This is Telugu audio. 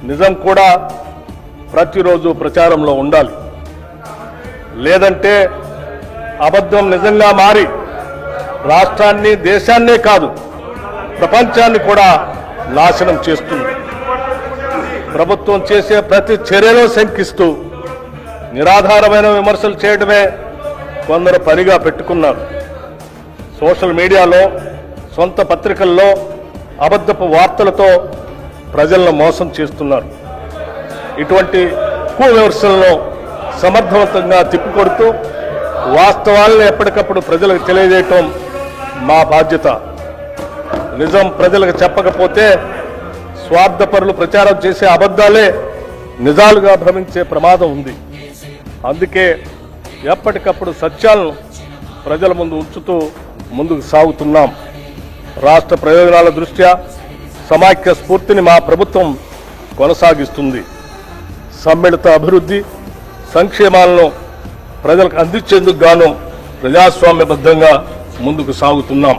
నిజం కూడా ప్రతిరోజు ప్రచారంలో ఉండాలి. లేదంటే అబద్ధం నిజంగా మారి రాష్ట్రాన్ని, దేశాన్నే కాదు ప్రపంచాన్ని కూడా నాశనం చేస్తుంది. ప్రభుత్వం చేసే ప్రతి చర్యలో శంకిస్తూ నిరాధారమైన విమర్శలు చేయడమే కొందరు పనిగా పెట్టుకున్నారు. సోషల్ మీడియాలో, సొంత పత్రికల్లో అబద్ధపు వార్తలతో ప్రజలను మోసం చేస్తున్నారు. ఇటువంటి విమర్శలను సమర్థవంతంగా తిప్పికొడుతూ వాస్తవాలను ఎప్పటికప్పుడు ప్రజలకు తెలియజేయటం మా బాధ్యత. నిజం ప్రజలకు చెప్పకపోతే స్వార్థపరులు ప్రచారం చేసే అబద్ధాలే నిజాలుగా భ్రమించే ప్రమాదం ఉంది. అందుకే ఎప్పటికప్పుడు సత్యాలను ప్రజల ముందు ఉంచుతూ ముందుకు సాగుతున్నాం. రాష్ట్ర ప్రయోజనాల దృష్ట్యా సమాఖ్య స్ఫూర్తిని మా ప్రభుత్వం కొనసాగిస్తుంది. సమ్మిళిత అభివృద్ధి, సంక్షేమాలను ప్రజలకు అందించేందుకు గాను ప్రజాస్వామ్యబద్ధంగా ముందుకు సాగుతున్నాం.